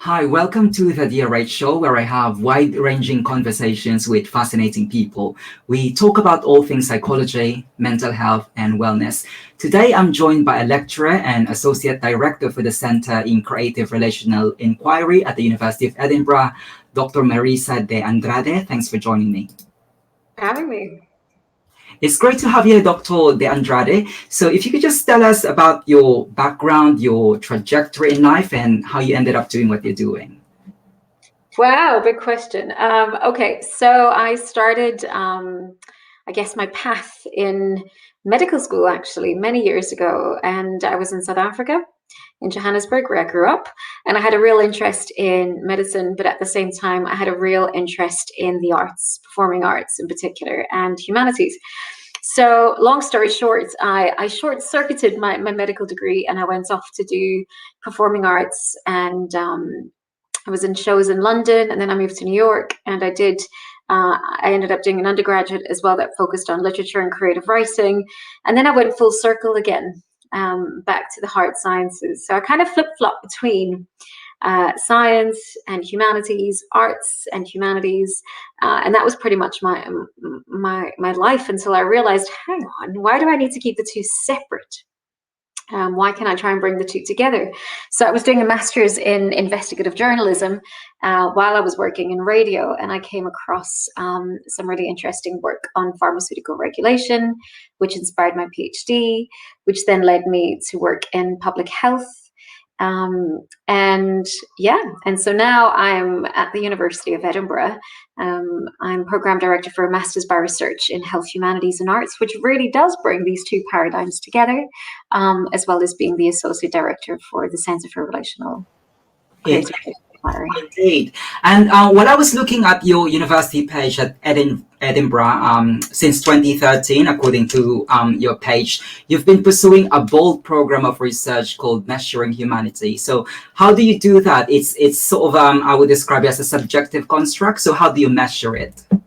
Hi, welcome to the Dear Right Show, where I have wide-ranging conversations with fascinating people. We talk about all things psychology, mental health, and wellness. Today, I'm joined by a lecturer and associate director for the Center in Creative Relational Inquiry at the University of Edinburgh, Dr. Marisa de Andrade. Thanks for joining me. Having me. It's great to have you, Dr. De Andrade. So if you could just tell us about your background, your trajectory in life, and how you ended up doing what you're doing. Wow, big question. Okay, so I started, I guess, my path in medical school, actually, many years ago. And I was in South Africa, in Johannesburg, where I grew up. And I had a real interest in medicine, but at the same time, I had a real interest in the arts, performing arts in particular, and humanities. So long story short, I short-circuited my medical degree and I went off to do performing arts, and I was in shows in London, and then I moved to New York, and I ended up doing an undergraduate as well that focused on literature and creative writing. And then I went full circle again, back to the hard sciences. So I kind of flip-flop between science and humanities, arts and humanities, and that was pretty much my life until I realized, hang on, why do I need to keep the two separate? Why can't I try and bring the two together? So I was doing a master's in investigative journalism while I was working in radio, and I came across some really interesting work on pharmaceutical regulation, which inspired my PhD, which then led me to work in public health. And so now I'm at the University of Edinburgh. I'm program director for a master's by research in health, humanities, and arts, which really does bring these two paradigms together, as well as being the associate director for the Center for Relational Creative Inquiry. Indeed. And when I was looking at your university page at Edinburgh, since 2013, according to your page, you've been pursuing a bold program of research called Measuring Humanity. So how do you do that? It's sort of, I would describe it as a subjective construct. So how do you measure it? Well,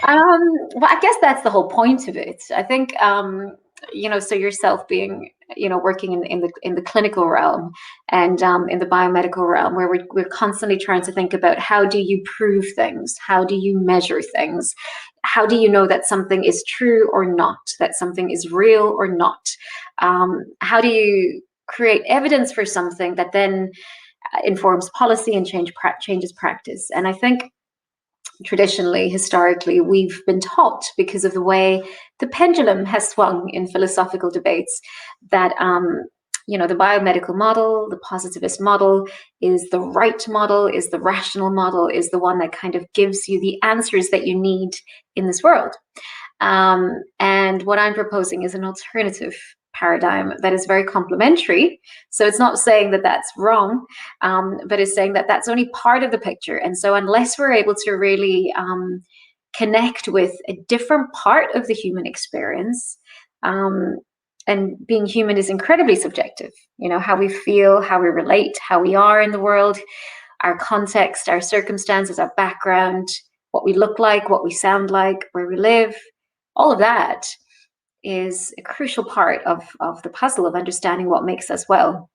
I guess that's the whole point of it. I think, so yourself being, working in the clinical realm and in the biomedical realm, where we're constantly trying to think about how do you prove things, how do you measure things, how do you know that something is true or not, that something is real or not, how do you create evidence for something that then informs policy and changes practice. And I think traditionally, historically, we've been taught, because of the way the pendulum has swung in philosophical debates, that the biomedical model, the positivist model, is the right model, is the rational model, is the one that kind of gives you the answers that you need in this world. And what I'm proposing is an alternative paradigm that is very complementary. So it's not saying that that's wrong, but it's saying that that's only part of the picture. And so unless we're able to really connect with a different part of the human experience, and being human is incredibly subjective, how we feel, how we relate, how we are in the world, our context, our circumstances, our background, what we look like, what we sound like, where we live, all of that is a crucial part of the puzzle of understanding what makes us well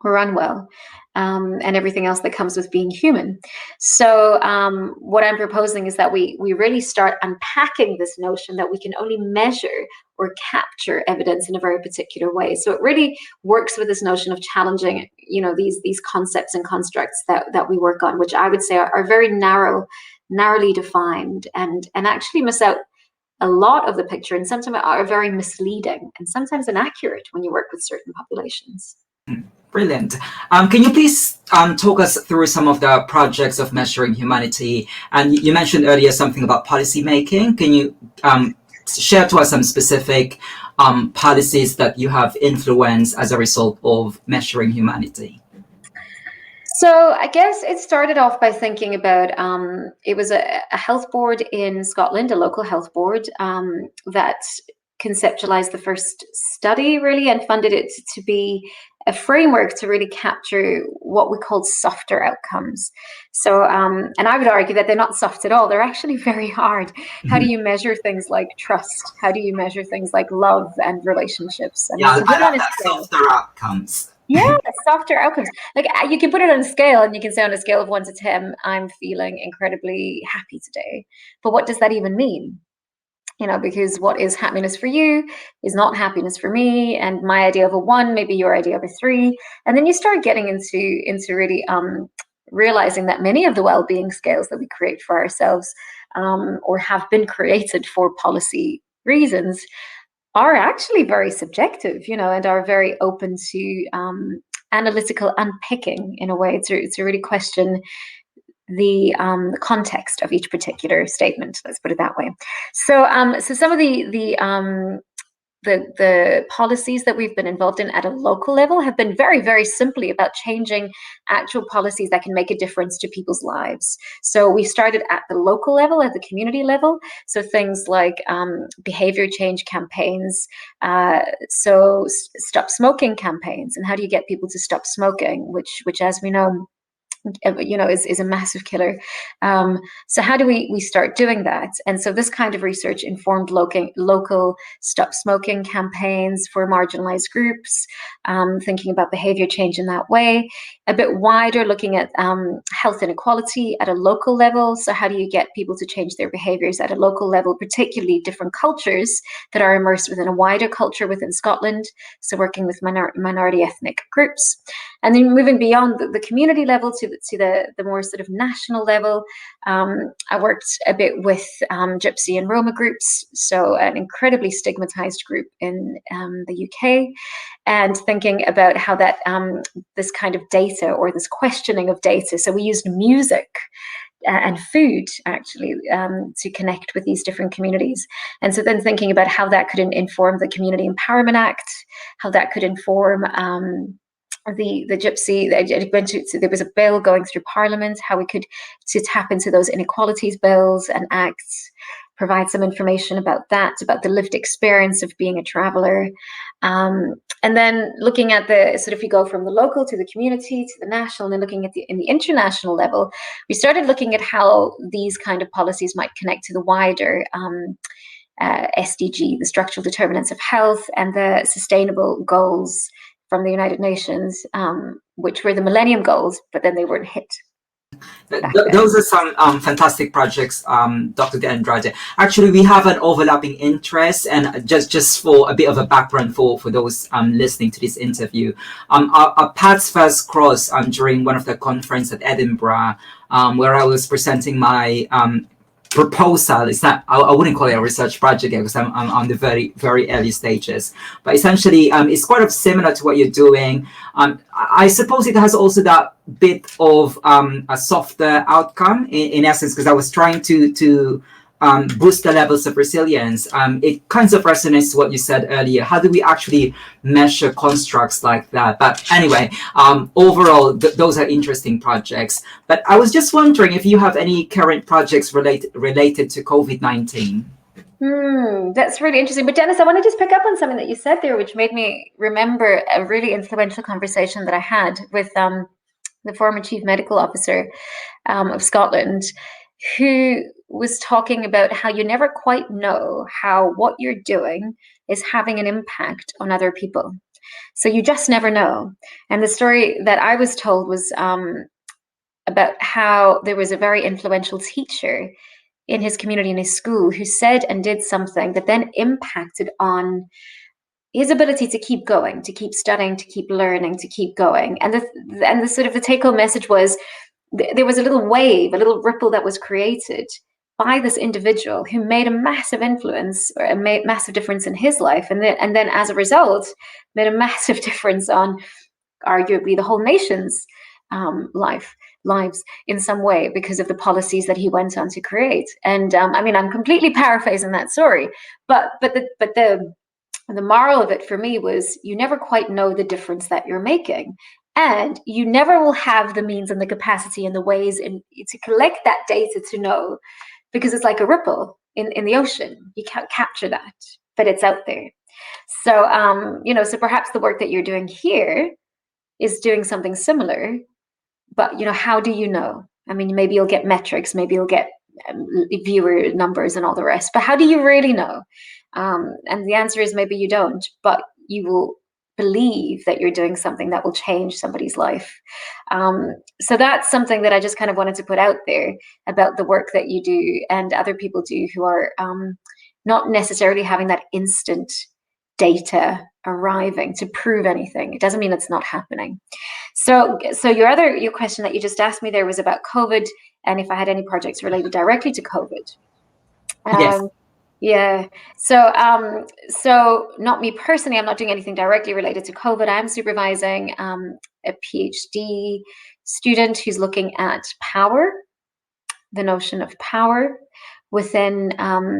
or unwell, and everything else that comes with being human. So what I'm proposing is that we really start unpacking this notion that we can only measure or capture evidence in a very particular way. So it really works with this notion of challenging, these concepts and constructs that we work on, which I would say are very narrowly defined, and actually miss out a lot of the picture, and sometimes are very misleading and sometimes inaccurate when you work with certain populations. Brilliant. Can you please talk us through some of the projects of Measuring Humanity? And you mentioned earlier something about policy making. Can you share to us some specific policies that you have influenced as a result of Measuring Humanity? So I guess it started off by thinking about, it was a health board in Scotland, a local health board, that conceptualized the first study really and funded it to be a framework to really capture what we called softer outcomes. So, and I would argue that they're not soft at all. They're actually very hard. How do you measure things like trust? How do you measure things like love and relationships? And I love that, softer outcomes. Yeah, softer outcomes. Like you can put it on a scale, and you can say on a scale of 1 to 10, I'm feeling incredibly happy today. But what does that even mean? Because what is happiness for you is not happiness for me, and my idea of a 1, maybe your idea of a 3, and then you start getting into really realizing that many of the well-being scales that we create for ourselves, or have been created for policy reasons, are actually very subjective, and are very open to analytical unpicking in a way to really question the context of each particular statement. Let's put it that way. So some of the policies that we've been involved in at a local level have been very, very simply about changing actual policies that can make a difference to people's lives. So we started at the local level, at the community level. So things like behavior change campaigns, so stop smoking campaigns, and how do you get people to stop smoking, which as we know, is a massive killer. So how do we start doing that? And so this kind of research informed local stop smoking campaigns for marginalized groups, thinking about behavior change in that way. A bit wider, looking at health inequality at a local level. So how do you get people to change their behaviors at a local level, particularly different cultures that are immersed within a wider culture within Scotland? So working with minority ethnic groups. And then moving beyond the community level to the more sort of national level, I worked a bit with Gypsy and Roma groups, so an incredibly stigmatized group in the UK, and thinking about how that this kind of data, or this questioning of data. So we used music and food actually to connect with these different communities. And so then thinking about how that could inform the Community Empowerment Act, how that could inform the Gypsy. There was a bill going through Parliament, how we could to tap into those inequalities bills and acts, provide some information about that, about the lived experience of being a traveller. And then looking at the sort of, if you go from the local to the community to the national, and then looking at in the international level, we started looking at how these kind of policies might connect to the wider SDG, the structural determinants of health, and the sustainable goals from the United Nations, which were the Millennium Goals, but then they weren't hit. Those are some fantastic projects, Dr. De Andrade. Actually, we have an overlapping interest, and just for a bit of a background for those listening to this interview, our paths first crossed during one of the conference at Edinburgh, where I was presenting my proposal. It's not, I wouldn't call it a research project because I'm on the very, very early stages, but essentially it's quite of similar to what you're doing. I suppose it has also that bit of a softer outcome in essence, because I was trying to boost the levels of resilience. It kind of resonates to what you said earlier. How do we actually measure constructs like that? But anyway, overall, those are interesting projects. But I was just wondering if you have any current projects related to COVID-19. That's really interesting. But Dennis, I want to just pick up on something that you said there, which made me remember a really influential conversation that I had with the former Chief Medical Officer of Scotland, who was talking about how you never quite know how what you're doing is having an impact on other people. So you just never know. And the story that I was told was about how there was a very influential teacher in his community, in his school, who said and did something that then impacted on his ability to keep going, to keep studying, to keep learning, to keep going. And the sort of the take-home message was, there was a little wave, a little ripple that was created by this individual who made a massive influence, or made massive difference in his life, and then as a result made a massive difference on arguably the whole nation's lives in some way, because of the policies that he went on to create. And I mean, I'm completely paraphrasing that story, but the moral of it for me was, you never quite know the difference that you're making. And you never will have the means and the capacity and the ways to collect that data to know, because it's like a ripple in the ocean. You can't capture that, but it's out there. So, so perhaps the work that you're doing here is doing something similar, but, how do you know? I mean, maybe you'll get metrics, maybe you'll get viewer numbers and all the rest, but how do you really know? And the answer is maybe you don't, but you will believe that you're doing something that will change somebody's life. So that's something that I just kind of wanted to put out there about the work that you do and other people do who are not necessarily having that instant data arriving to prove anything. It doesn't mean it's not happening. So your question that you just asked me there was about COVID and if I had any projects related directly to COVID. Yes. Yeah. So not me personally, I'm not doing anything directly related to COVID. I'm supervising a PhD student who's looking at power, the notion of power within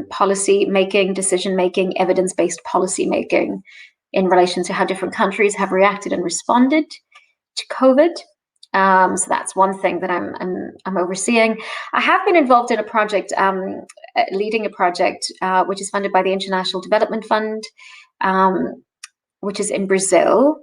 policy making, decision making, evidence-based policy making in relation to how different countries have reacted and responded to COVID. So that's one thing that I'm overseeing. I have been involved in a project, leading a project which is funded by the International Development Fund, which is in Brazil,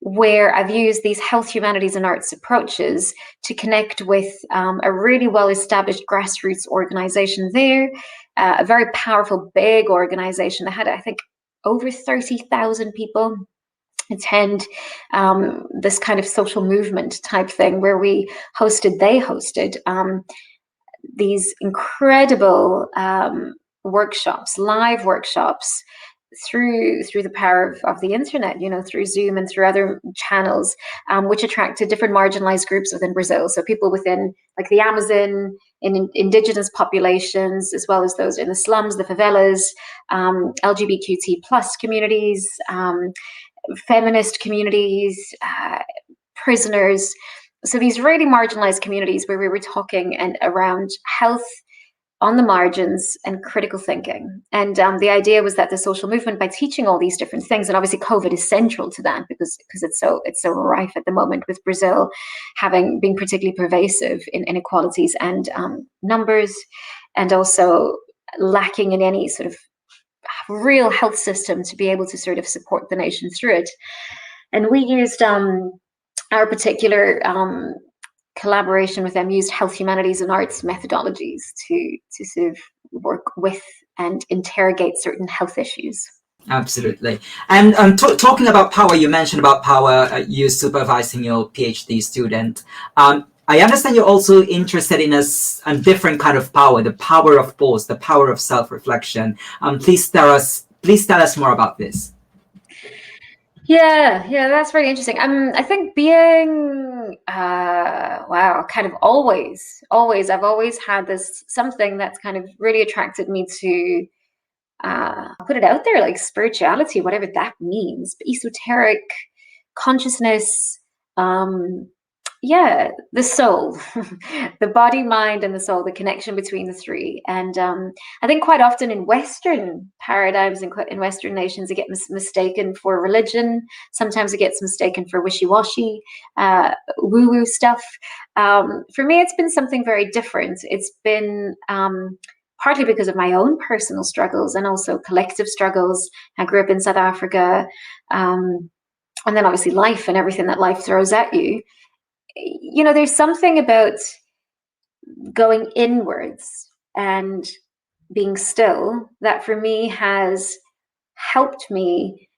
where I've used these health, humanities, and arts approaches to connect with a really well-established grassroots organization there, a very powerful, big organization that had, I think, over 30,000 people attend this kind of social movement type thing where they hosted these incredible workshops, live workshops through the power of the internet, through Zoom and through other channels, which attracted different marginalized groups within Brazil. So people within like the Amazon, in indigenous populations, as well as those in the slums, the favelas, LGBTQ plus communities, feminist communities, prisoners. So these really marginalized communities where we were talking and around health on the margins and critical thinking. And the idea was that the social movement, by teaching all these different things, and obviously COVID is central to that because it's so rife at the moment, with Brazil being particularly pervasive in inequalities and numbers, and also lacking in any sort of real health system to be able to sort of support the nation through it. And we used our particular collaboration with them used health, humanities, and arts methodologies to sort of work with and interrogate certain health issues. Absolutely. And talking about power, you mentioned about power, you supervising your PhD student. I understand you're also interested in a different kind of power, the power of pause, the power of self-reflection. Please tell us more about this. Yeah, that's really interesting. I think being, kind of always, I've always had this something that's kind of really attracted me to put it out there, like spirituality, whatever that means, esoteric consciousness, the soul, the body, mind, and the soul, the connection between the three. And I think quite often in Western paradigms, in Western nations, it gets mistaken for religion. Sometimes it gets mistaken for wishy-washy, woo-woo stuff. For me, it's been something very different. It's been partly because of my own personal struggles and also collective struggles. I grew up in South Africa, and then obviously life and everything that life throws at you. There's something about going inwards and being still that for me has helped me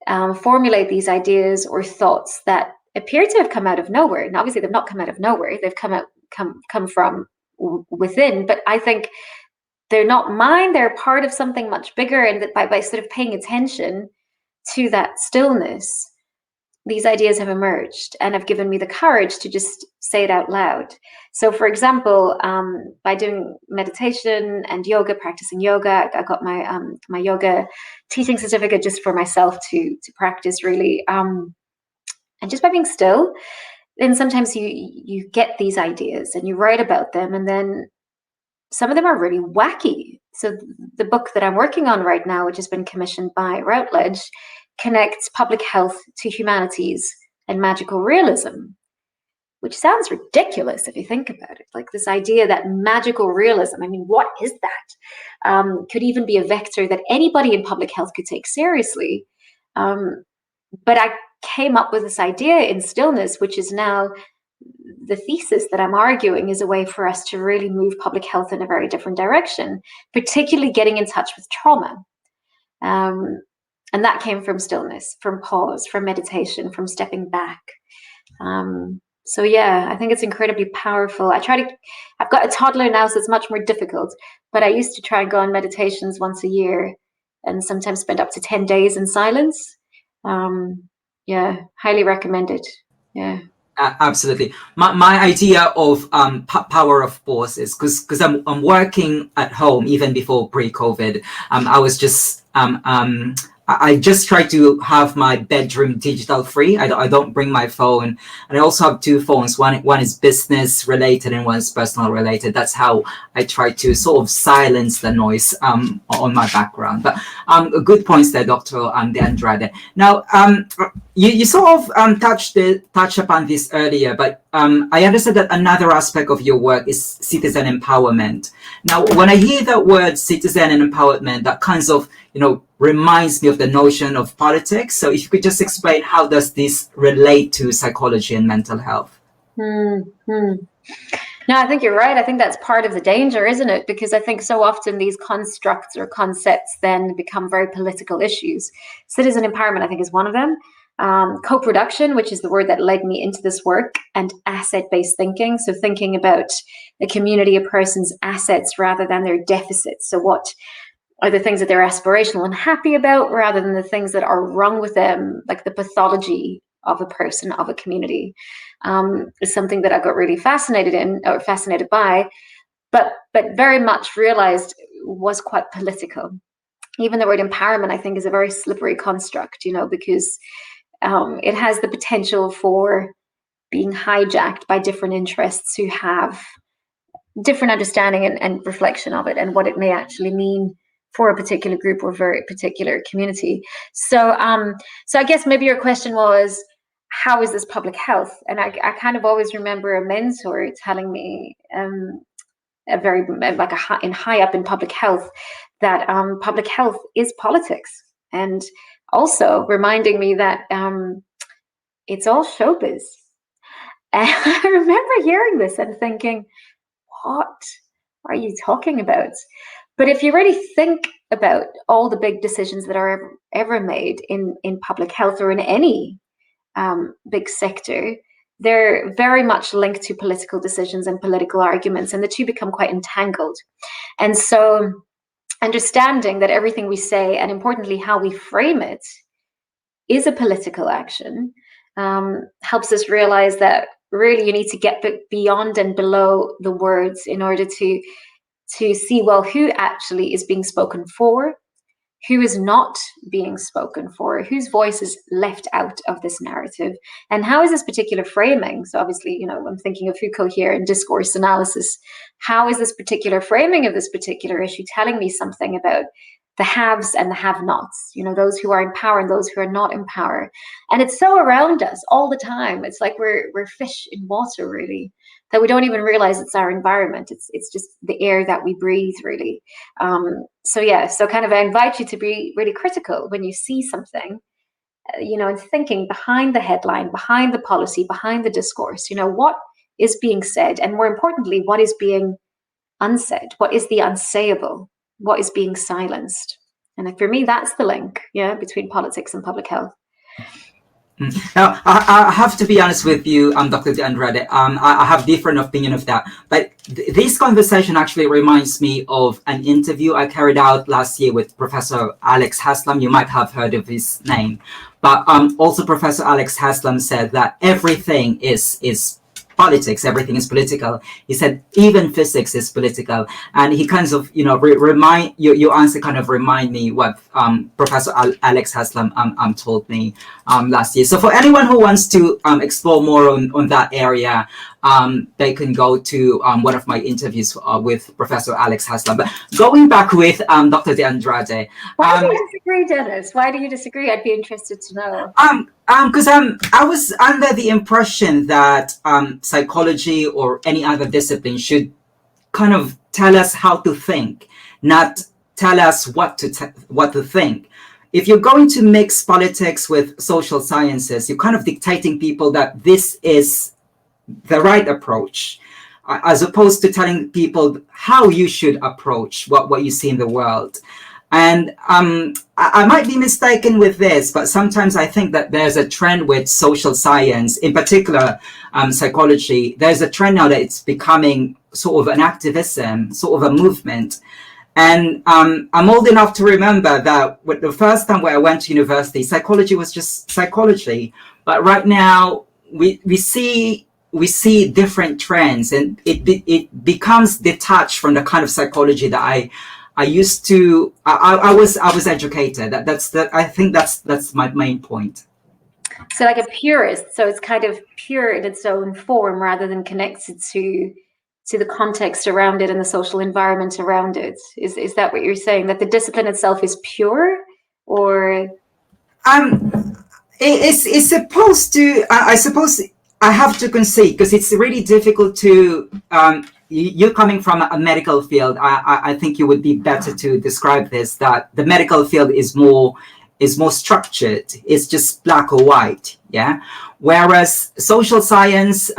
formulate these ideas or thoughts that appear to have come out of nowhere. And obviously they've not come out of nowhere. They've come from within, but I think they're not mine. They're part of something much bigger. And that by sort of paying attention to that stillness, these ideas have emerged and have given me the courage to just say it out loud. So, for example, by doing meditation and yoga, practicing yoga, I got my my yoga teaching certificate just for myself to practice really, and just by being still. Then sometimes you get these ideas and you write about them, and then some of them are really wacky. So the book that I'm working on right now, which has been commissioned by Routledge, connects public health to humanities and magical realism, which sounds ridiculous if you think about it. Like this idea that magical realism, I mean, what is that? Could even be a vector that anybody in public health could take seriously. But I came up with this idea in Stillness, which is now the thesis that I'm arguing is a way for us to really move public health in a very different direction, particularly getting in touch with trauma. And that came from stillness, from pause, from meditation, from stepping back. So yeah, I think it's incredibly powerful. I've got a toddler now, so it's much more difficult, but I used to try and go on meditations once a year and sometimes spend up to 10 days in silence. Yeah, highly recommended. Yeah. Absolutely. My idea of power of pause is because I'm working at home even before pre-COVID. I was just I just try to have my bedroom digital free. I don't bring my phone, and I also have two phones. One is business related and one is personal related. That's how I try to sort of silence the noise on my background. But good points there, Dr. De Andrade. Now you sort of touched upon this earlier, but I understand that another aspect of your work is citizen empowerment. Now, when I hear that word citizen and empowerment, that kind of reminds me of the notion of politics. So if you could just explain, how does this relate to psychology and mental health? No, I think you're right. I think that's part of the danger, isn't it? Because I think so often these constructs or concepts then become very political issues. Citizen empowerment, I think, is one of them. Co-production, which is the word that led me into this work, and asset-based thinking. So thinking about a community, a person's assets rather than their deficits. So what are the things that they're aspirational and happy about rather than the things that are wrong with them, like the pathology of a person, of a community, is something that I got really fascinated by, but very much realized was quite political. Even the word empowerment, I think, is a very slippery construct, because it has the potential for being hijacked by different interests who have different understanding and reflection of it and what it may actually mean for a particular group or very particular community. So I guess maybe your question was, how is this public health? And I kind of always remember a mentor telling me high up in public health that public health is politics, and also reminding me that it's all showbiz. And I remember hearing this and thinking, what are you talking about? But if you really think about all the big decisions that are ever made in public health or in any big sector, they're very much linked to political decisions and political arguments, and the two become quite entangled. And so understanding that everything we say, and importantly how we frame it, is a political action, helps us realize that really you need to get beyond and below the words in order to see, well, who actually is being spoken for, who is not being spoken for, whose voice is left out of this narrative, and how is this particular framing? So obviously, I'm thinking of Foucault here in discourse analysis. How is this particular framing of this particular issue telling me something about the haves and the have-nots, those who are in power and those who are not in power? And it's so around us all the time. It's like we're fish in water, really, that we don't even realize it's our environment. It's just the air that we breathe, really. So kind of I invite you to be really critical when you see something, and thinking behind the headline, behind the policy, behind the discourse, what is being said, and more importantly, what is being unsaid, what is the unsayable, what is being silenced. And for me, that's the link, between politics and public health. Now, I have to be honest with you, Dr. De Andrade. I have different opinion of that. But this conversation actually reminds me of an interview I carried out last year with Professor Alex Haslam. You might have heard of his name. But also Professor Alex Haslam said that everything is politics, everything is political. He said even physics is political, and he kind of remind your answer kind of remind me what Professor Alex Haslam told me last year. So for anyone who wants to explore more on that area, they can go to one of my interviews with Professor Alex Haslam. But going back with Dr. De Andrade. Why do you disagree, Dennis? Why do you disagree? I'd be interested to know. Because I was under the impression that psychology or any other discipline should kind of tell us how to think, not tell us what to think. If you're going to mix politics with social sciences, you're kind of dictating people that this is the right approach, as opposed to telling people how you should approach what you see in the world. And I might be mistaken with this, but sometimes I think that there's a trend with social science, in particular psychology. There's a trend now that it's becoming sort of an activism, sort of a movement. And I'm old enough to remember that with the first time where I went to university, psychology was just psychology. But right now, we see different trends, and it becomes detached from the kind of psychology that I used to. I was educated. I think that's my main point. So like a purist, so it's kind of pure in its own form rather than connected to the context around it and the social environment around it. Is that what you're saying? That the discipline itself is pure, or it's supposed to. I suppose I have to concede because it's really difficult to. You coming from a medical field, I think you would be better to describe this. That the medical field is more structured. It's just black or white, yeah. Whereas social science,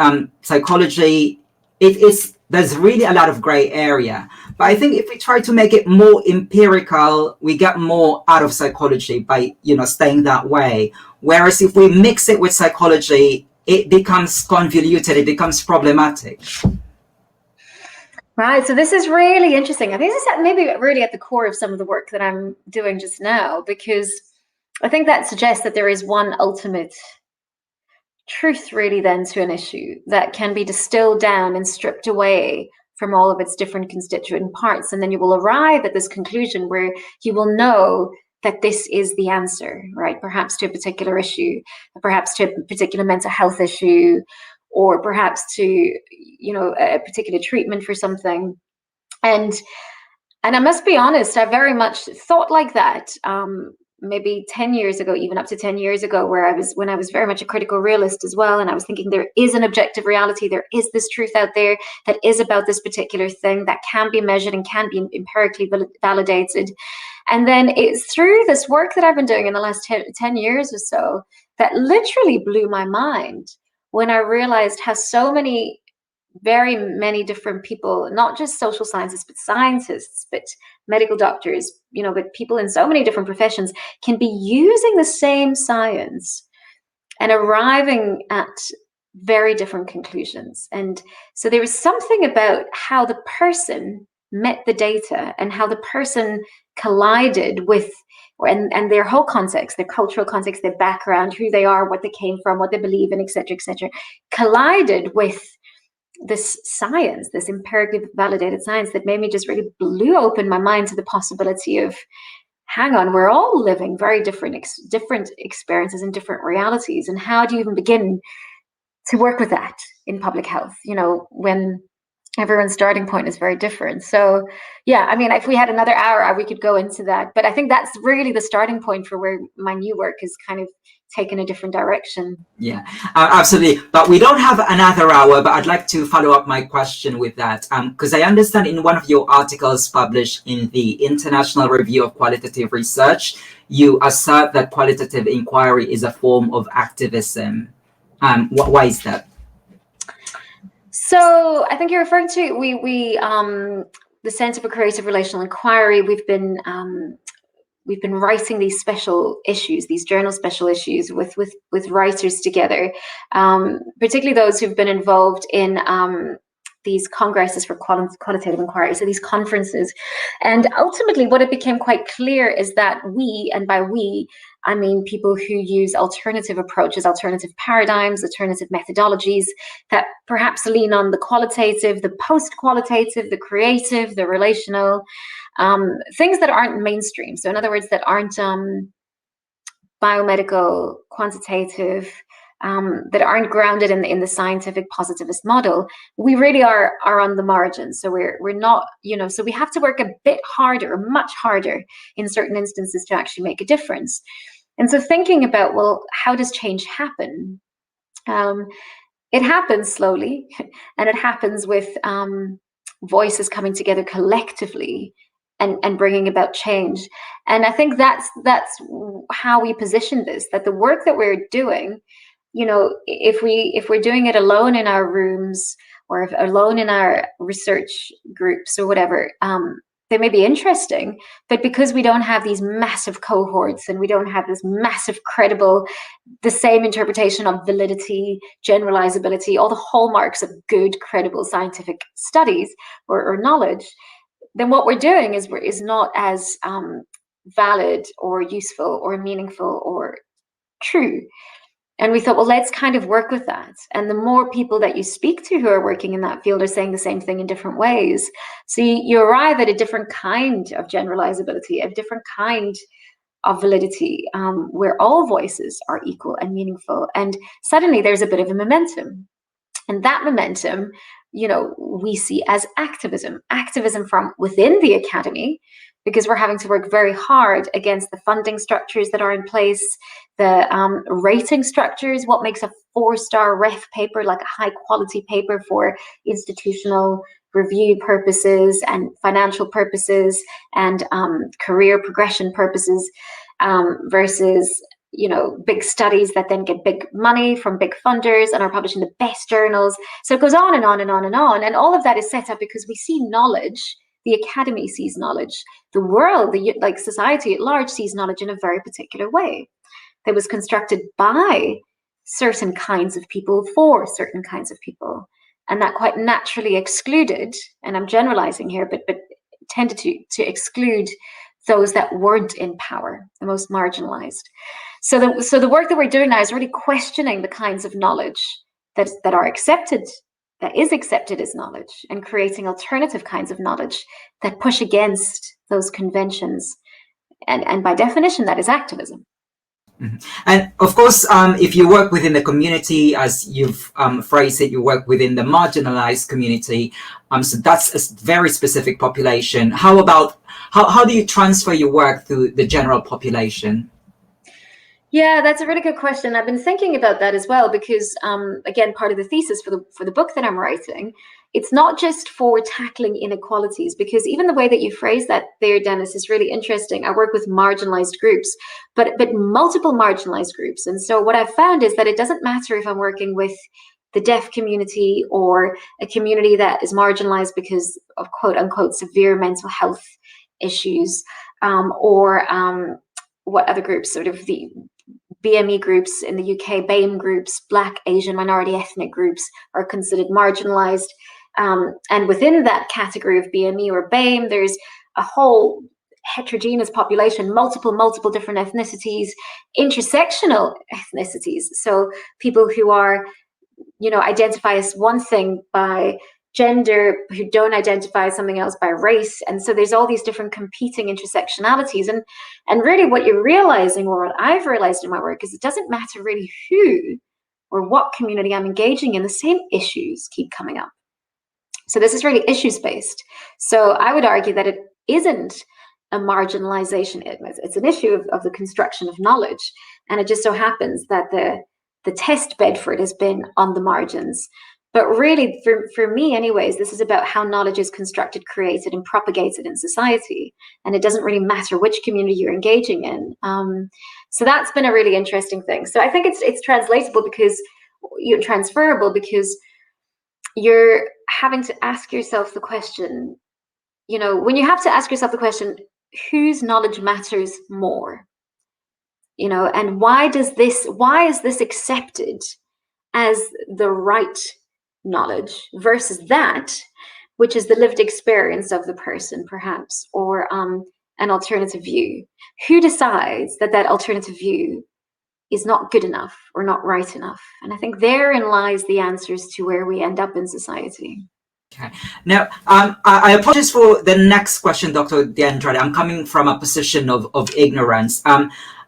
psychology, there's really a lot of gray area. But I think if we try to make it more empirical, we get more out of psychology by staying that way. Whereas if we mix it with psychology, it becomes convoluted. It becomes problematic. Right. So this is really interesting. I think this is maybe really at the core of some of the work that I'm doing just now, because I think that suggests that there is one ultimate truth really then to an issue that can be distilled down and stripped away from all of its different constituent parts. And then you will arrive at this conclusion where you will know that this is the answer, right? Perhaps to a particular issue, perhaps to a particular mental health issue, or perhaps to a particular treatment for something. And I must be honest, I very much thought like that maybe 10 years ago, even up to 10 years ago, when I was very much a critical realist as well. And I was thinking there is an objective reality, there is this truth out there that is about this particular thing that can be measured and can be empirically validated. And then it's through this work that I've been doing in the last 10 years or so that literally blew my mind when I realized how very many different people, not just social scientists, but scientists, but medical doctors, but people in so many different professions can be using the same science and arriving at very different conclusions. And so there was something about how the person met the data and how the person collided with and their whole context, their cultural context, their background, who they are, what they came from, what they believe in, etc., collided with this science, this empirically validated science that made me just really blew open my mind to the possibility of, hang on, we're all living very different experiences and different realities. And how do you even begin to work with that in public health, when everyone's starting point is very different? So yeah, I mean, if we had another hour, we could go into that. But I think that's really the starting point for where my new work is kind of taken a different direction. Yeah, absolutely. But we don't have another hour, but I'd like to follow up my question with that. Because I understand in one of your articles published in the International Review of Qualitative Research, you assert that qualitative inquiry is a form of activism. Why is that? So I think you're referring to the Center for Creative Relational Inquiry. We've been writing these special issues, these journal special issues with writers together, particularly those who've been involved in these congresses for qualitative inquiry, so these conferences. And ultimately what it became quite clear is that we, and by we, I mean people who use alternative approaches, alternative paradigms, alternative methodologies that perhaps lean on the qualitative, the post-qualitative, the creative, the relational, things that aren't mainstream. So in other words, that aren't biomedical, quantitative, that aren't grounded in the scientific positivist model. We really are on the margins. So we're not, so we have to work a bit harder, much harder in certain instances to actually make a difference. And so thinking about, well, how does change happen? It happens slowly, and it happens with voices coming together collectively and bringing about change. And I think that's how we position this, that the work that we're doing, if we're doing it alone in our rooms or alone in our research groups or whatever, they may be interesting, but because we don't have these massive cohorts and we don't have this massive credible, the same interpretation of validity, generalizability, all the hallmarks of good, credible scientific studies or knowledge, then what we're doing is not as valid or useful or meaningful or true. And we thought, well, let's kind of work with that. And the more people that you speak to who are working in that field are saying the same thing in different ways. So you arrive at a different kind of generalizability, a different kind of validity, where all voices are equal and meaningful. And suddenly there's a bit of a momentum. And that momentum, we see as activism from within the academy, because we're having to work very hard against the funding structures that are in place, the rating structures, what makes a 4-star ref paper, like a high quality paper for institutional review purposes and financial purposes and career progression purposes, versus big studies that then get big money from big funders and are published in the best journals. So it goes on and on and on and on. And all of that is set up because we see knowledge. The academy sees knowledge. The world, like society at large, sees knowledge in a very particular way that was constructed by certain kinds of people for certain kinds of people. And that quite naturally excluded, and I'm generalizing here, but tended to exclude those that weren't in power, the most marginalized. So the work that we're doing now is really questioning the kinds of knowledge that are accepted, that is accepted as knowledge, and creating alternative kinds of knowledge that push against those conventions. And by definition, that is activism. Mm-hmm. And of course, if you work within the community, as you've phrased it, you work within the marginalized community. So that's a very specific population. How do you transfer your work to the general population? Yeah, that's a really good question. I've been thinking about that as well, because again, part of the thesis for the book that I'm writing, it's not just for tackling inequalities, because even the way that you phrase that there, Dennis, is really interesting. I work with marginalized groups, but multiple marginalized groups. And so what I've found is that it doesn't matter if I'm working with the deaf community or a community that is marginalized because of quote unquote severe mental health issues, or what other groups, sort of the BME groups in the UK, BAME groups, Black, Asian, minority ethnic groups are considered marginalized. And within that category of BME or BAME, there's a whole heterogeneous population, multiple different ethnicities, intersectional ethnicities. So people who are, identify as one thing by gender, who don't identify as something else by race. And so there's all these different competing intersectionalities. And really what you're realizing, or what I've realized in my work, is it doesn't matter really who or what community I'm engaging in, the same issues keep coming up. So this is really issues-based. So I would argue that it isn't a marginalization. It's an issue of the construction of knowledge. And it just so happens that the test bed for it has been on the margins. But really, for me anyways, this is about how knowledge is constructed, created, and propagated in society. And it doesn't really matter which community you're engaging in. So that's been a really interesting thing. So I think it's translatable because you're transferable, because you're having to ask yourself the question, when you have to ask yourself the question, whose knowledge matters more? And why is this accepted as the right knowledge versus that which is the lived experience of the person, perhaps, or an alternative view? Who decides that alternative view is not good enough or not right enough? And I think therein lies the answers to where we end up in society. Okay. Now, I apologize for the next question, Dr. De Andrade. I'm coming from a position of ignorance.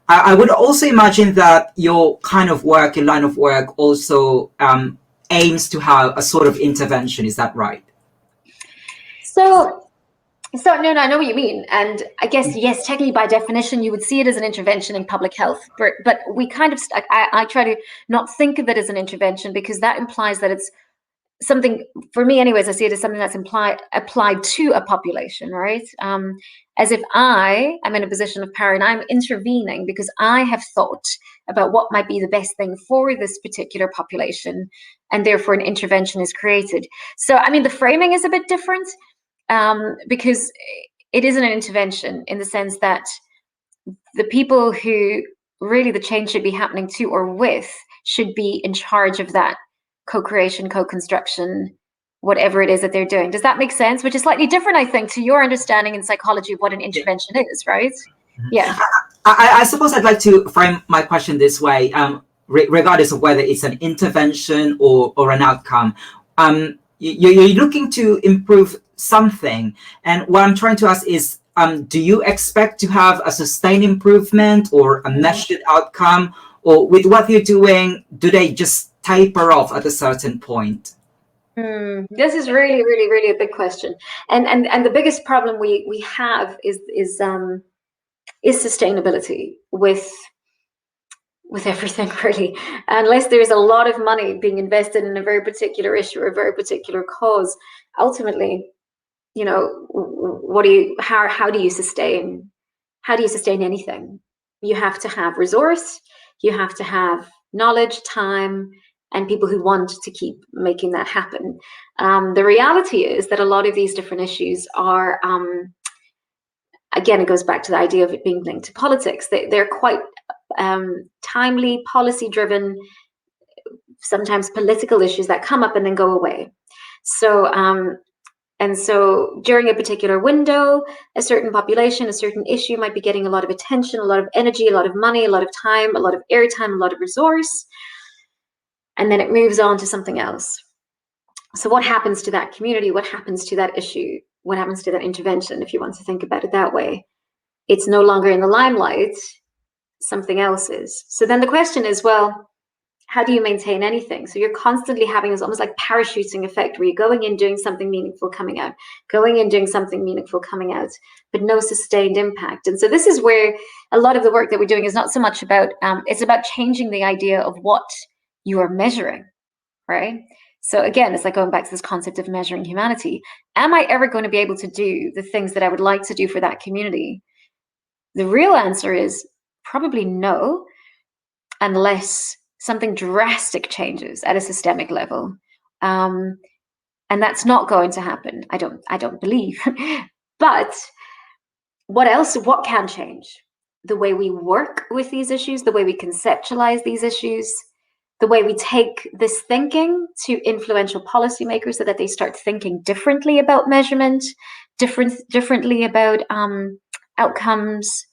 I would also imagine that your kind of work, your line of work, also aims to have a sort of intervention. Is that right? So no, I know what you mean. And I guess, yes, technically by definition, you would see it as an intervention in public health. But we kind of, I try to not think of it as an intervention, because that implies that it's something, for me anyways, I see it as something that's applied to a population, right? As if I am in a position of power and I'm intervening because I have thought about what might be the best thing for this particular population, and therefore an intervention is created. So, I mean, the framing is a bit different, because it isn't an intervention in the sense that the people who really the change should be happening to or with should be in charge of that co-creation, co-construction, whatever it is that they're doing. Does that make sense? Which is slightly different, I think, to your understanding in psychology of what an Yeah. intervention is, right? Mhm. Yeah. I suppose I'd like to frame my question this way, regardless of whether it's an intervention or an outcome. You're looking to improve something, and what I'm trying to ask is, do you expect to have a sustained improvement or a measured outcome, or with what you're doing, do they just taper off at a certain point? This is really, really, really a big question, and the biggest problem we have is sustainability with everything, really. Unless there's a lot of money being invested in a very particular issue or a very particular cause, ultimately, how do you sustain anything? You have to have resource, you have to have knowledge, time, and people who want to keep making that happen. The reality is that a lot of these different issues are, again, it goes back to the idea of it being linked to politics. They're quite timely, policy-driven, sometimes political issues that come up and then go away. So during a particular window, a certain population, a certain issue might be getting a lot of attention, a lot of energy, a lot of money, a lot of time, a lot of airtime, a lot of resource, and then it moves on to something else. So what happens to that community? What happens to that issue? What happens to that intervention, if you want to think about it that way? It's no longer in the limelight, something else is. So then the question is, well, how do you maintain anything? So you're constantly having this almost like parachuting effect where you're going in, doing something meaningful, coming out, going in, doing something meaningful, coming out, but no sustained impact. And so this is where a lot of the work that we're doing is not so much about, it's about changing the idea of what you are measuring, right? So again, it's like going back to this concept of measuring humanity. Am I ever going to be able to do the things that I would like to do for that community? The real answer is probably no, unless something drastic changes at a systemic level, and that's not going to happen. I don't believe. But what can change? The way we work with these issues, the way we conceptualize these issues, the way we take this thinking to influential policymakers so that they start thinking differently about measurement, differently about outcomes,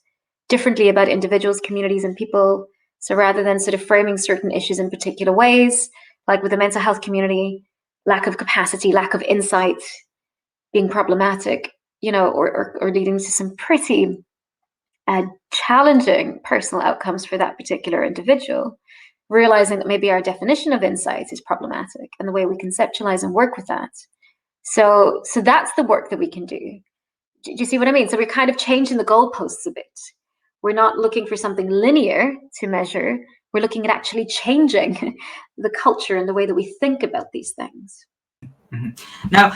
differently about individuals, communities, and people. So rather than sort of framing certain issues in particular ways, like with the mental health community, lack of capacity, lack of insight being problematic, or leading to some pretty challenging personal outcomes for that particular individual, realizing that maybe our definition of insight is problematic and the way we conceptualize and work with that. So that's the work that we can do. Do you see what I mean? So we're kind of changing the goalposts a bit. We're not looking for something linear to measure. We're looking at actually changing the culture and the way that we think about these things. Mm-hmm. Now,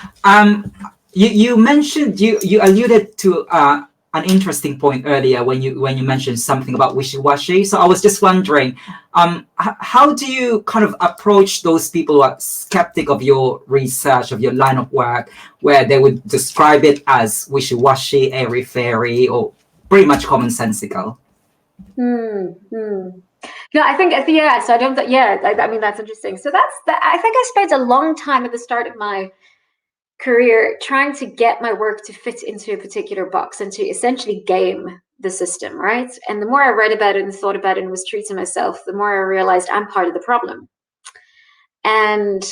you mentioned you alluded to an interesting point earlier when you mentioned something about wishy-washy. So I was just wondering, how do you kind of approach those people who are skeptic of your research, of your line of work, where they would describe it as wishy-washy, airy-fairy, or pretty much commonsensical? No, I think yeah. So I don't. Yeah, I mean that's interesting. So I think I spent a long time at the start of my career trying to get my work to fit into a particular box and to essentially game the system, right? And the more I read about it and thought about it and was true to myself, the more I realized I'm part of the problem. And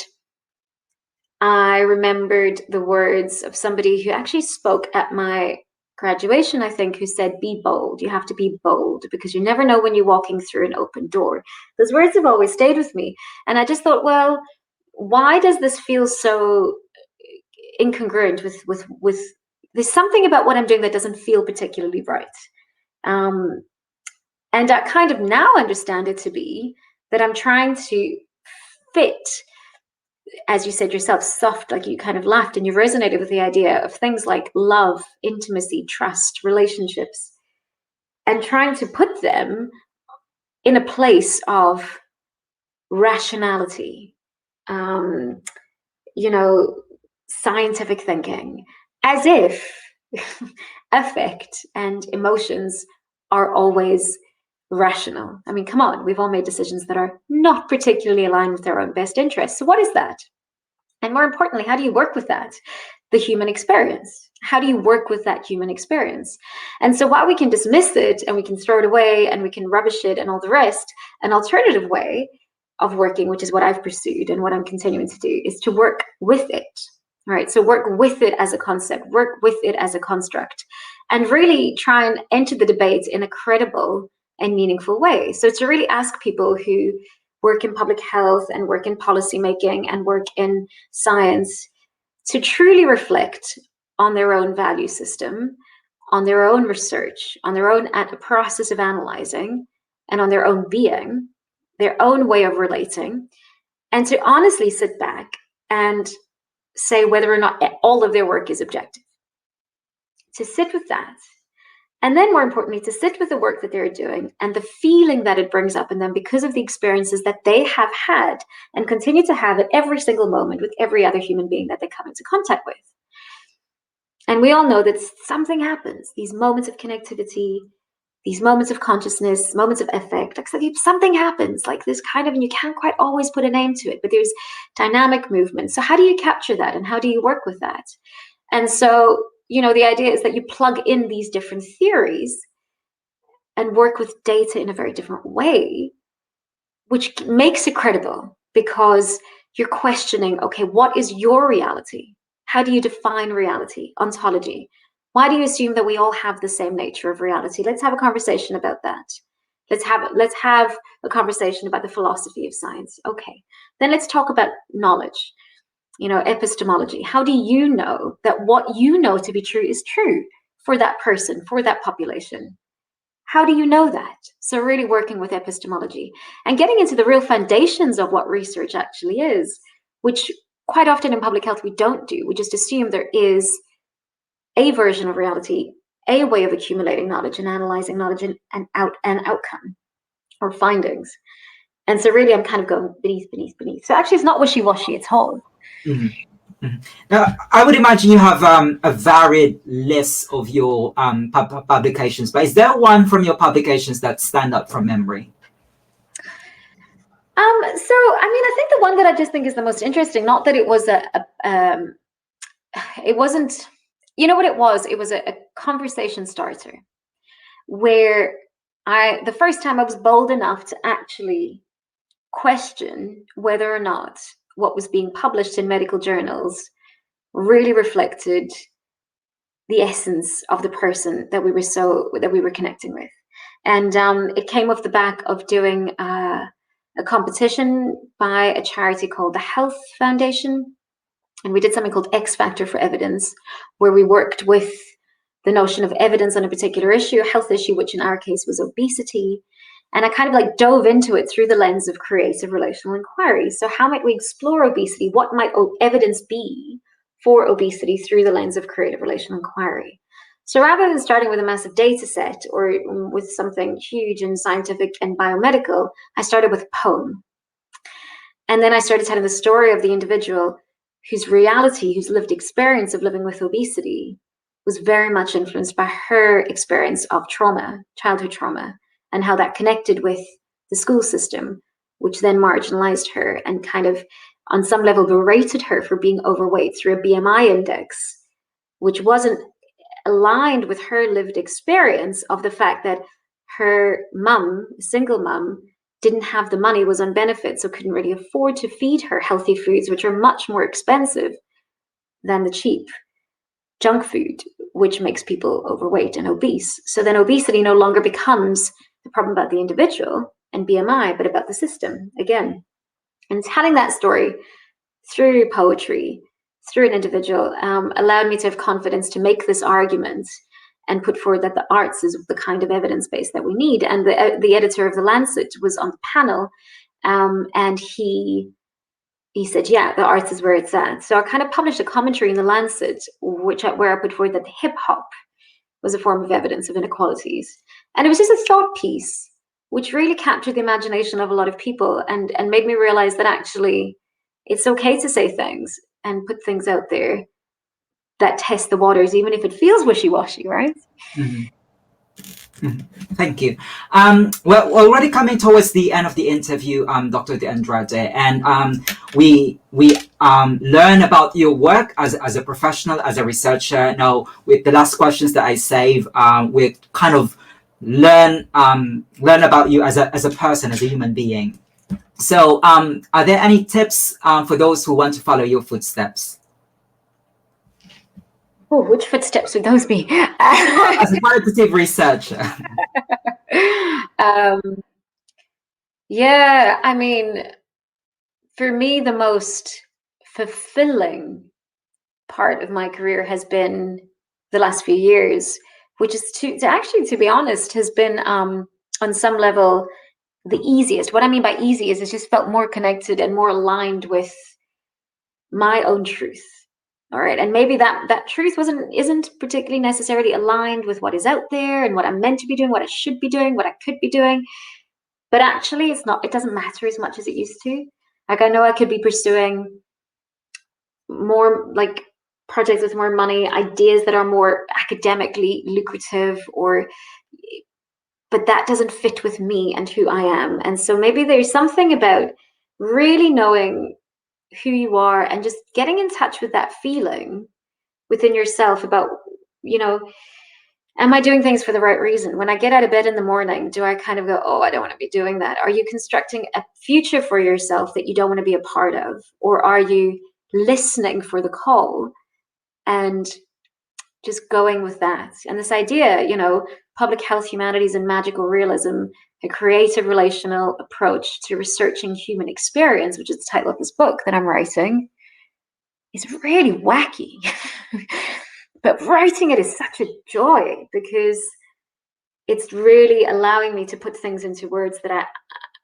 I remembered the words of somebody who actually spoke at my graduation, I think, who said, be bold. You have to be bold because you never know when you're walking through an open door. Those words have always stayed with me. And I just thought, well, why does this feel so incongruent with there's something about what I'm doing that doesn't feel particularly right. And I kind of now understand it to be that I'm trying to fit, as you said yourself, soft, like you kind of laughed and you resonated with the idea of things like love, intimacy, trust, relationships, and trying to put them in a place of rationality, scientific thinking, as if affect and emotions are always rational. I mean, come on, we've all made decisions that are not particularly aligned with our own best interests. So what is that? And more importantly, how do you work with that? The human experience. How do you work with that human experience? And so while we can dismiss it and we can throw it away and we can rubbish it and all the rest, an alternative way of working, which is what I've pursued and what I'm continuing to do, is to work with it. Right? So work with it as a concept, work with it as a construct, and really try and enter the debate in a credible and meaningful way. So to really ask people who work in public health and work in policy making and work in science to truly reflect on their own value system, on their own research, on their own process of analyzing, and on their own being, their own way of relating, and to honestly sit back and say whether or not all of their work is objective. To sit with that. And then more importantly, to sit with the work that they're doing and the feeling that it brings up in them because of the experiences that they have had and continue to have at every single moment with every other human being that they come into contact with. And we all know that something happens, these moments of connectivity, these moments of consciousness, moments of affect, like something happens like this kind of, and you can't quite always put a name to it, but there's dynamic movement. So how do you capture that and how do you work with that? And so, the idea is that you plug in these different theories and work with data in a very different way, which makes it credible because you're questioning, okay, what is your reality? How do you define reality? Ontology. Why do you assume that we all have the same nature of reality? Let's have a conversation about that. Let's have a conversation about the philosophy of science. Okay. Then let's talk about knowledge. Epistemology. How do you know that what you know to be true is true for that person, for that population? How do you know that? So really working with epistemology and getting into the real foundations of what research actually is, which quite often in public health we don't do. We just assume there is a version of reality, a way of accumulating knowledge and analyzing knowledge and outcome or findings. And so really I'm kind of going beneath. So actually it's not wishy-washy, it's whole. Mm-hmm. Mm-hmm. Now, I would imagine you have a varied list of your publications, but is there one from your publications that stand up from memory? I think the one that I just think is the most interesting, not that it was it wasn't, what it was a conversation starter where the first time I was bold enough to actually question whether or not what was being published in medical journals really reflected the essence of the person that we were connecting with. And it came off the back of doing a competition by a charity called the Health Foundation. And we did something called X Factor for Evidence, where we worked with the notion of evidence on a particular issue, a health issue, which in our case was obesity. And I kind of dove into it through the lens of creative relational inquiry. So how might we explore obesity? What might evidence be for obesity through the lens of creative relational inquiry? So rather than starting with a massive data set or with something huge and scientific and biomedical, I started with a poem. And then I started telling the story of the individual whose reality, whose lived experience of living with obesity was very much influenced by her experience of trauma, childhood trauma, and how that connected with the school system, which then marginalized her and kind of on some level berated her for being overweight through a BMI index, which wasn't aligned with her lived experience of the fact that her mum, single mum, didn't have the money, was on benefits, so couldn't really afford to feed her healthy foods, which are much more expensive than the cheap junk food, which makes people overweight and obese. So then obesity no longer becomes the problem about the individual and BMI, but about the system again. And telling that story through poetry, through an individual, allowed me to have confidence to make this argument and put forward that the arts is the kind of evidence base that we need. And the editor of The Lancet was on the panel, and he said, yeah, the arts is where it's at. So I kind of published a commentary in The Lancet, where I put forward that hip hop was a form of evidence of inequalities. And it was just a thought piece, which really captured the imagination of a lot of people and made me realize that actually it's okay to say things and put things out there that test the waters, even if it feels wishy-washy, right? Mhm. Thank you. Well, we're already coming towards the end of the interview, Dr. De Andrade, and we learn about your work as a professional, as a researcher. Now, with the last questions that I save, we kind of learn about you as a person, as a human being. So, are there any tips for those who want to follow your footsteps? Oh, which footsteps would those be? As a qualitative researcher. Yeah, I mean, for me, the most fulfilling part of my career has been the last few years, which is to actually, to be honest, has been on some level the easiest. What I mean by easy is it's just felt more connected and more aligned with my own truth. All right, and maybe that truth isn't particularly necessarily aligned with what is out there and what I'm meant to be doing, what I should be doing, what I could be doing. But actually, it's not. It doesn't matter as much as it used to. Like, I know I could be pursuing more like projects with more money, ideas that are more academically lucrative, but that doesn't fit with me and who I am. And so maybe there's something about really knowing who you are and just getting in touch with that feeling within yourself about, you know, am I doing things for the right reason? When I get out of bed in the morning, do I kind of go, oh, I don't want to be doing that? Are you constructing a future for yourself that you don't want to be a part of? Or are you listening for the call and just going with that? And this idea, public health, humanities, and magical realism, a creative relational approach to researching human experience, which is the title of this book that I'm writing, is really wacky. But writing it is such a joy because it's really allowing me to put things into words that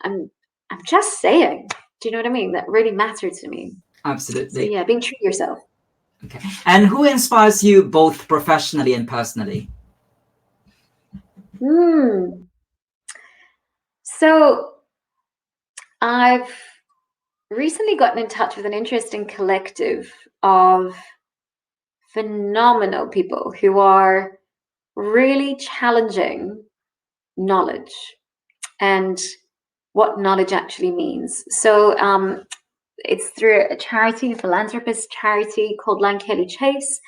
I'm just saying. Do you know what I mean? That really matter to me. Absolutely. So yeah, being true to yourself. Okay. And who inspires you both professionally and personally? So I've recently gotten in touch with an interesting collective of phenomenal people who are really challenging knowledge and what knowledge actually means. So it's through a charity, a philanthropist charity called Kelly Chase,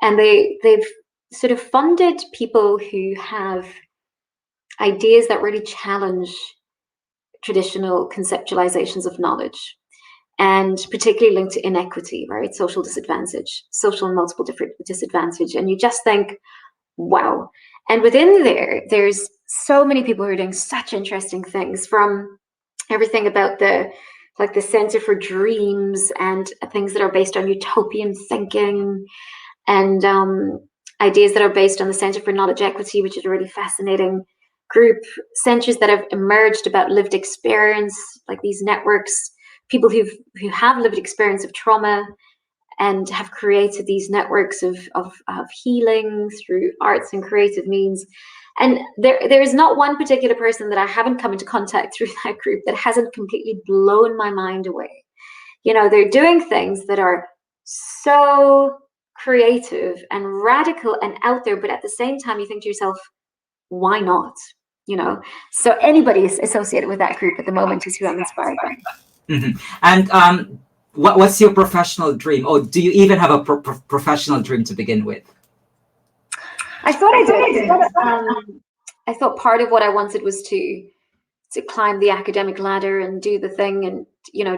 and they've sort of funded people who have ideas that really challenge traditional conceptualizations of knowledge, and particularly linked to inequity, right? Social disadvantage, social and multiple different disadvantage. And you just think, wow. And within there's so many people who are doing such interesting things, from everything about the Center for Dreams and things that are based on utopian thinking, and ideas that are based on the Center for Knowledge Equity, which is a really fascinating group, centers that have emerged about lived experience, like these networks, people who have lived experience of trauma and have created these networks of healing through arts and creative means. And there is not one particular person that I haven't come into contact through that group that hasn't completely blown my mind away. They're doing things that are so creative and radical and out there, but at the same time, you think to yourself, why not? So anybody associated with that group at the moment is who I'm inspired by. Mm-hmm. And what's your professional dream? Or do you even have a professional dream to begin with? I thought I did. I thought part of what I wanted was to climb the academic ladder and do the thing and,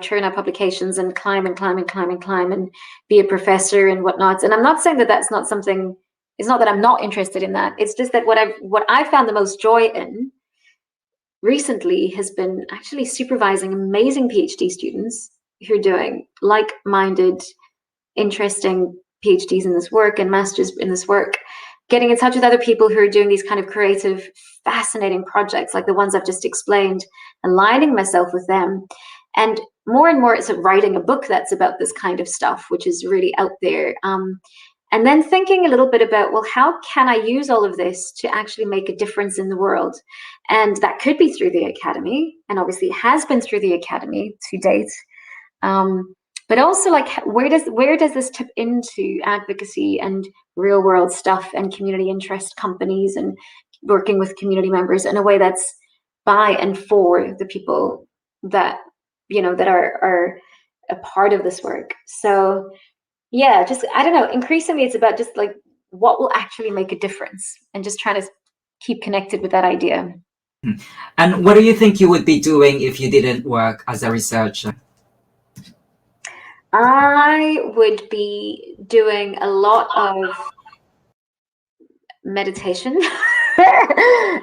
churn out publications and climb and climb and climb and climb and be a professor and whatnot. And I'm not saying that that's not something, it's not that I'm not interested in that. It's just that what I found the most joy in recently has been actually supervising amazing PhD students who are doing like-minded, interesting PhDs in this work and masters in this work, getting in touch with other people who are doing these kind of creative, fascinating projects like the ones I've just explained, aligning myself with them. And more it's writing a book that's about this kind of stuff, which is really out there. And then thinking a little bit about, well, how can I use all of this to actually make a difference in the world? And that could be through the academy, and obviously it has been through the academy to date. But but also like where does this tip into advocacy and real world stuff and community interest companies and working with community members in a way that's by and for the people that that are a part of this work. So yeah, just I don't know, increasingly it's about just like what will actually make a difference and just trying to keep connected with that idea. And what do you think you would be doing if you didn't work as a researcher? I would be doing a lot of meditation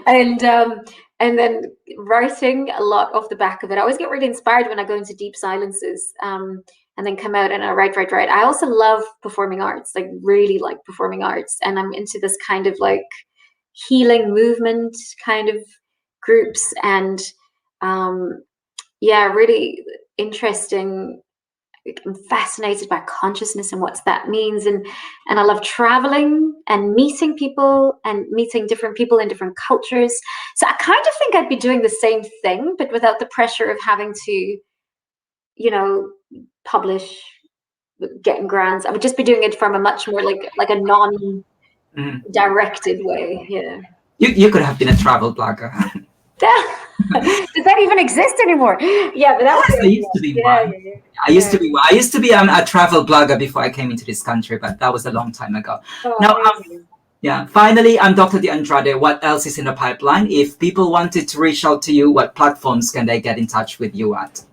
and then writing a lot off the back of it. I always get really inspired when I go into deep silences and then come out and I write. I also love performing arts, like really like performing arts, and I'm into this kind of like healing movement kind of groups and really interesting. I'm fascinated by consciousness and what that means, and I love traveling and meeting people and meeting different people in different cultures. So I kind of think I'd be doing the same thing, but without the pressure of having to, publish, getting grants. I would just be doing it from a much more like a non-directed way. Yeah. You could have been a travel blogger. Does that even exist anymore? Yeah, but that was I used to be one. I used to be a travel blogger before I came into this country, but that was a long time ago. Now, finally, I'm Dr. De Andrade. What else is in the pipeline? If people wanted to reach out to you, what platforms can they get in touch with you at?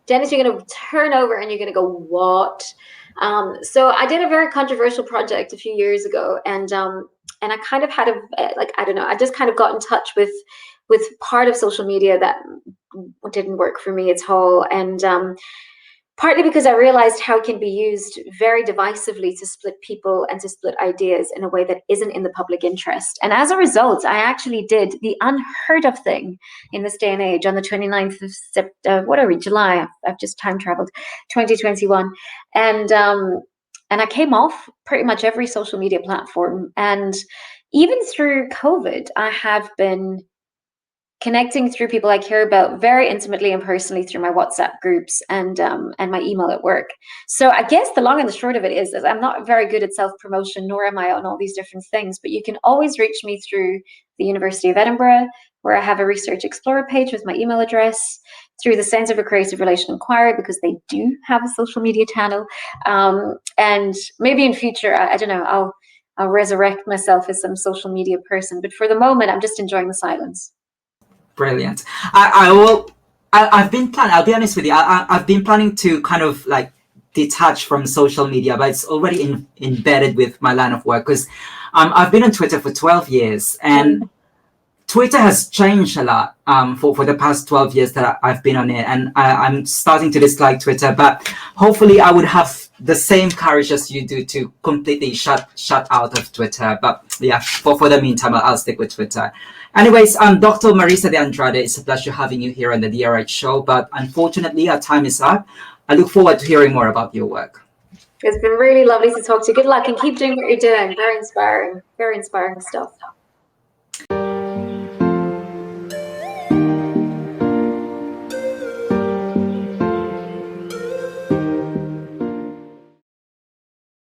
Dennis, you're going to turn over and you're going to go, what? So I did a very controversial project a few years ago, and I kind of had I just kind of got in touch with part of social media that didn't work for me at all, and partly because I realized how it can be used very divisively to split people and to split ideas in a way that isn't in the public interest. And as a result, I actually did the unheard of thing in this day and age on the 29th of July. I've just time traveled, 2021. And I came off pretty much every social media platform. And even through COVID, I have been connecting through people I care about very intimately and personally through my WhatsApp groups and my email at work. So I guess the long and the short of it is I'm not very good at self-promotion, nor am I on all these different things, but you can always reach me through the University of Edinburgh, where I have a Research Explorer page with my email address, through the Centre for Creative Relation Inquiry, because they do have a social media channel. And maybe in future, I don't know, I'll resurrect myself as some social media person. But for the moment, I'm just enjoying the silence. Brilliant. I've been planning, I'll be honest with you, I've been planning to kind of like detach from social media, but it's already embedded with my line of work, because I've been on Twitter for 12 years, and Twitter has changed a lot for the past 12 years that I've been on it, and I'm starting to dislike Twitter, but hopefully I would have the same courage as you do to completely shut out of Twitter. But yeah, for the meantime, I'll stick with Twitter. Anyways, Dr. Marisa de Andrade, it's a pleasure having you here on the DRH show, but unfortunately our time is up. I look forward to hearing more about your work. It's been really lovely to talk to you. Good luck and keep doing what you're doing. Very inspiring stuff.